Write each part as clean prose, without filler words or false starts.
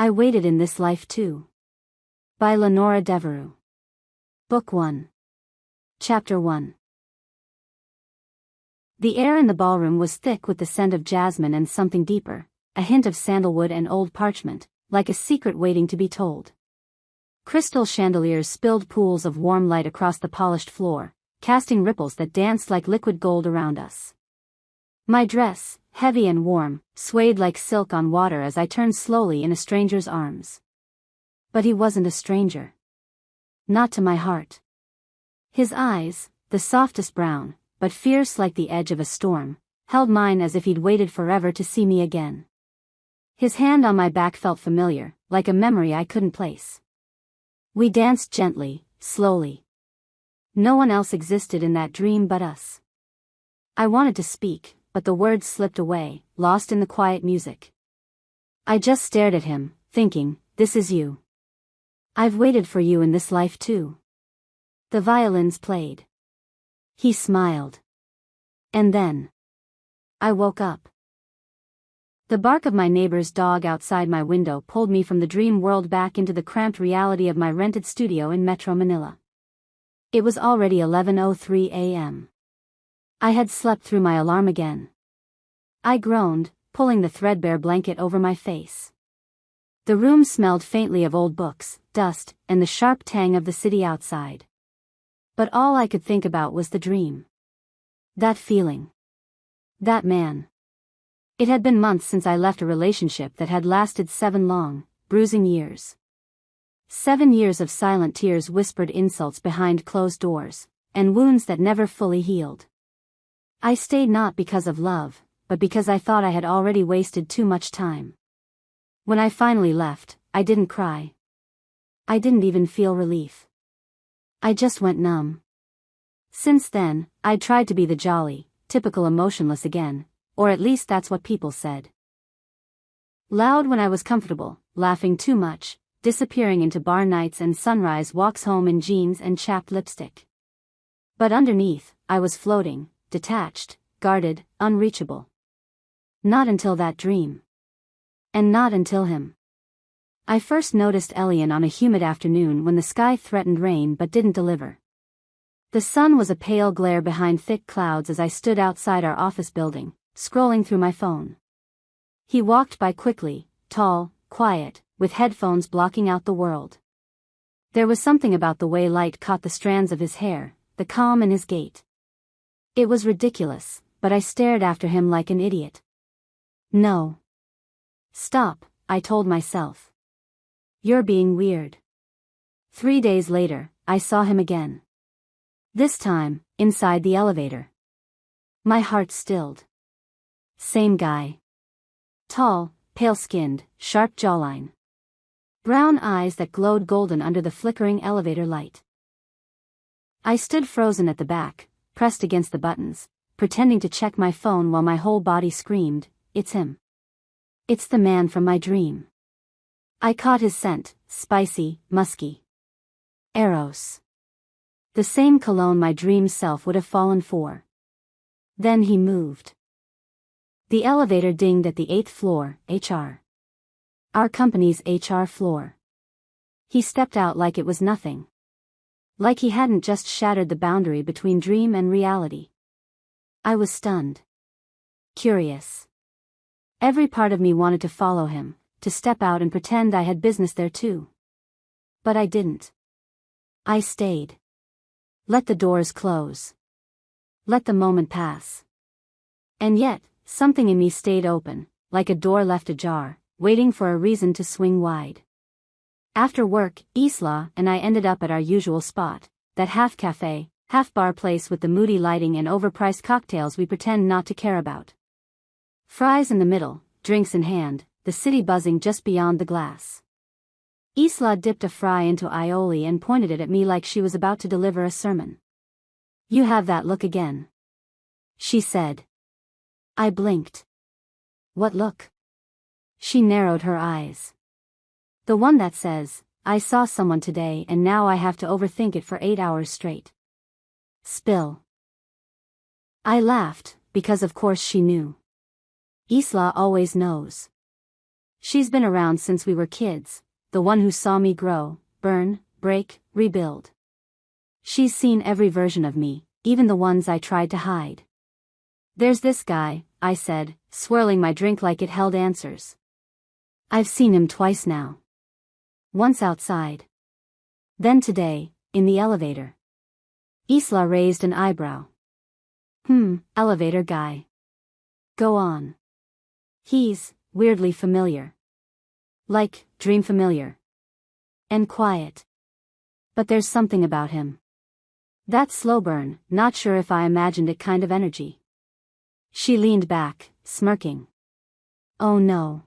I Waited in This Life Too. By Lenora Devereux. Book 1. Chapter 1. The air in the ballroom was thick with the scent of jasmine and something deeper, a hint of sandalwood and old parchment, like a secret waiting to be told. Crystal chandeliers spilled pools of warm light across the polished floor, casting ripples that danced like liquid gold around us. My dress, heavy and warm, swayed like silk on water as I turned slowly in a stranger's arms. But he wasn't a stranger. Not to my heart. His eyes, the softest brown, but fierce like the edge of a storm, held mine as if he'd waited forever to see me again. His hand on my back felt familiar, like a memory I couldn't place. We danced gently, slowly. No one else existed in that dream but us. I wanted to speak, but the words slipped away, lost in the quiet music. I just stared at him, thinking, this is you. I've waited for you in this life too. The violins played. He smiled. And then I woke up. The bark of my neighbor's dog outside my window pulled me from the dream world back into the cramped reality of my rented studio in Metro Manila. It was already 11:03 a.m. I had slept through my alarm again. I groaned, pulling the threadbare blanket over my face. The room smelled faintly of old books, dust, and the sharp tang of the city outside. But all I could think about was the dream. That feeling. That man. It had been months since I left a relationship that had lasted 7 long, bruising years. 7 years of silent tears, whispered insults behind closed doors, and wounds that never fully healed. I stayed not because of love, but because I thought I had already wasted too much time. When I finally left, I didn't cry. I didn't even feel relief. I just went numb. Since then, I'd tried to be the jolly, typical emotionless again, or at least that's what people said. Loud when I was comfortable, laughing too much, disappearing into bar nights and sunrise walks home in jeans and chapped lipstick. But underneath, I was floating, detached, guarded, unreachable. Not until that dream. And not until him. I first noticed Elián on a humid afternoon when the sky threatened rain but didn't deliver. The sun was a pale glare behind thick clouds as I stood outside our office building, scrolling through my phone. He walked by quickly, tall, quiet, with headphones blocking out the world. There was something about the way light caught the strands of his hair, the calm in his gait. It was ridiculous, but I stared after him like an idiot. No. Stop, I told myself. You're being weird. 3 days later, I saw him again. This time, inside the elevator. My heart stilled. Same guy. Tall, pale-skinned, sharp jawline. Brown eyes that glowed golden under the flickering elevator light. I stood frozen at the back, pressed against the buttons, pretending to check my phone while my whole body screamed, it's him. It's the man from my dream. I caught his scent, spicy, musky. Eros. The same cologne my dream self would have fallen for. Then he moved. The elevator dinged at the 8th floor, HR. Our company's HR floor. He stepped out like it was nothing. Like he hadn't just shattered the boundary between dream and reality. I was stunned. Curious. Every part of me wanted to follow him, to step out and pretend I had business there too. But I didn't. I stayed. Let the doors close. Let the moment pass. And yet, something in me stayed open, like a door left ajar, waiting for a reason to swing wide. After work, Isla and I ended up at our usual spot, that half-cafe, half-bar place with the moody lighting and overpriced cocktails we pretend not to care about. Fries in the middle, drinks in hand, the city buzzing just beyond the glass. Isla dipped a fry into aioli and pointed it at me like she was about to deliver a sermon. You have that look again. She said. I blinked. What look? She narrowed her eyes. The one that says, I saw someone today and now I have to overthink it for 8 hours straight. Spill. I laughed, because of course she knew. Isla always knows. She's been around since we were kids, the one who saw me grow, burn, break, rebuild. She's seen every version of me, even the ones I tried to hide. There's this guy, I said, swirling my drink like it held answers. I've seen him twice now. Once outside. Then today, in the elevator. Isla raised an eyebrow. Elevator guy. Go on. He's weirdly familiar. Like, dream familiar. And quiet. But there's something about him. That slow burn, not sure if I imagined it kind of energy. She leaned back, smirking. Oh no.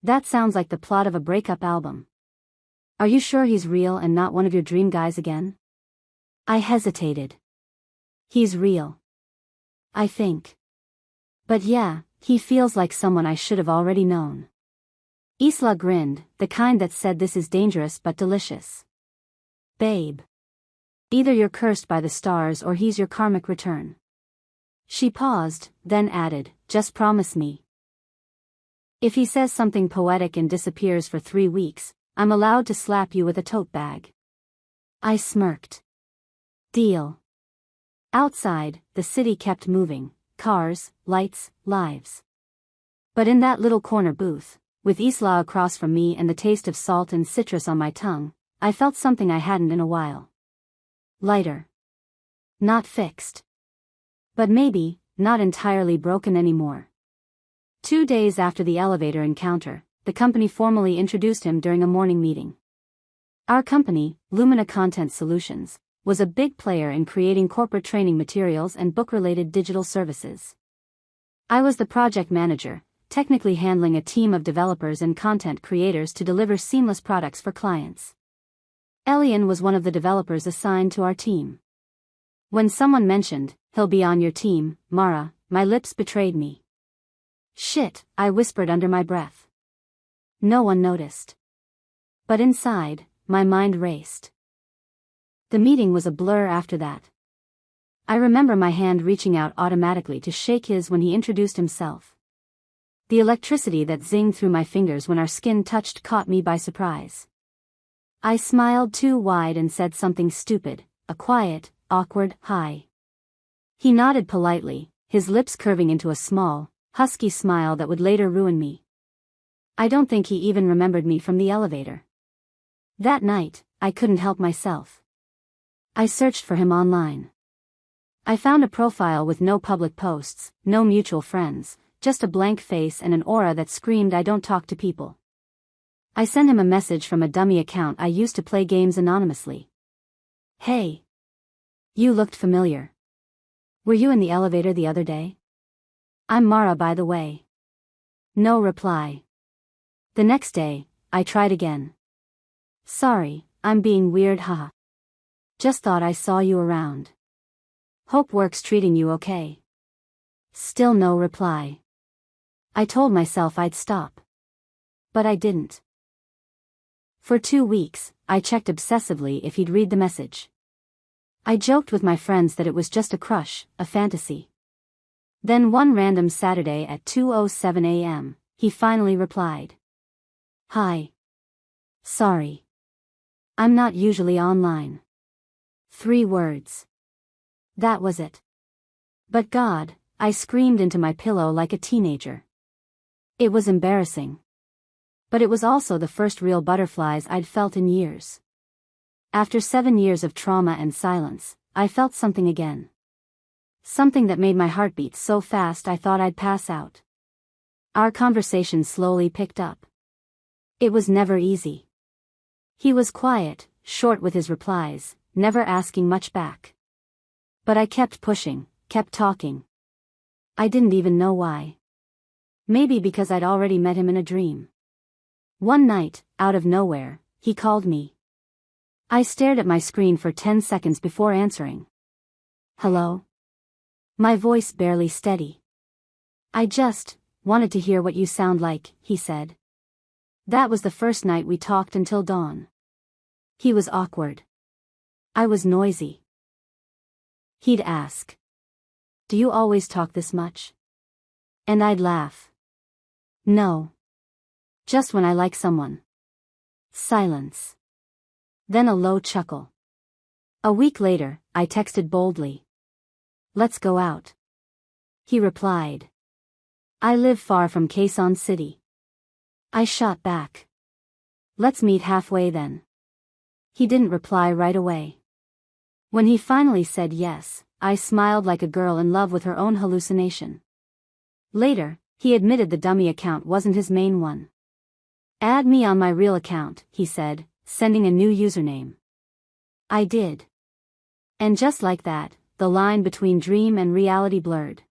That sounds like the plot of a breakup album. Are you sure he's real and not one of your dream guys again? I hesitated. He's real. I think. But yeah, he feels like someone I should have already known. Isla grinned, the kind that said this is dangerous but delicious. Babe. Either you're cursed by the stars or he's your karmic return. She paused, then added, just promise me. If he says something poetic and disappears for 3 weeks, I'm allowed to slap you with a tote bag. I smirked. Deal. Outside, the city kept moving, cars, lights, lives. But in that little corner booth, with Isla across from me and the taste of salt and citrus on my tongue, I felt something I hadn't in a while. Lighter. Not fixed. But maybe, not entirely broken anymore. 2 days after the elevator encounter, the company formally introduced him during a morning meeting. Our company, Lumina Content Solutions, was a big player in creating corporate training materials and book-related digital services. I was the project manager, technically handling a team of developers and content creators to deliver seamless products for clients. Elián was one of the developers assigned to our team. When someone mentioned, he'll be on your team, Mara, my lips betrayed me. Shit, I whispered under my breath. No one noticed. But inside, my mind raced. The meeting was a blur after that. I remember my hand reaching out automatically to shake his when he introduced himself. The electricity that zinged through my fingers when our skin touched caught me by surprise. I smiled too wide and said something stupid, a quiet, awkward hi. He nodded politely, his lips curving into a small, husky smile that would later ruin me. I don't think he even remembered me from the elevator. That night, I couldn't help myself. I searched for him online. I found a profile with no public posts, no mutual friends, just a blank face and an aura that screamed I don't talk to people. I sent him a message from a dummy account I used to play games anonymously. Hey. You looked familiar. Were you in the elevator the other day? I'm Mara, by the way. No reply. The next day, I tried again. Sorry, I'm being weird, haha. Just thought I saw you around. Hope work's treating you okay. Still no reply. I told myself I'd stop. But I didn't. For 2 weeks, I checked obsessively if he'd read the message. I joked with my friends that it was just a crush, a fantasy. Then one random Saturday at 2:07 a.m., he finally replied. Hi. Sorry. I'm not usually online. 3 words. That was it. But God, I screamed into my pillow like a teenager. It was embarrassing. But it was also the first real butterflies I'd felt in years. After 7 years of trauma and silence, I felt something again. Something that made my heart beat so fast I thought I'd pass out. Our conversation slowly picked up. It was never easy. He was quiet, short with his replies, never asking much back. But I kept pushing, kept talking. I didn't even know why. Maybe because I'd already met him in a dream. One night, out of nowhere, he called me. I stared at my screen for 10 seconds before answering. Hello? My voice barely steady. I just wanted to hear what you sound like, he said. That was the first night we talked until dawn. He was awkward. I was noisy. He'd ask, do you always talk this much? And I'd laugh. No. Just when I like someone. Silence. Then a low chuckle. A week later, I texted boldly. Let's go out. He replied. I live far from Quezon City. I shot back. Let's meet halfway then. He didn't reply right away. When he finally said yes, I smiled like a girl in love with her own hallucination. Later, he admitted the dummy account wasn't his main one. Add me on my real account, he said, sending a new username. I did. And just like that, the line between dream and reality blurred.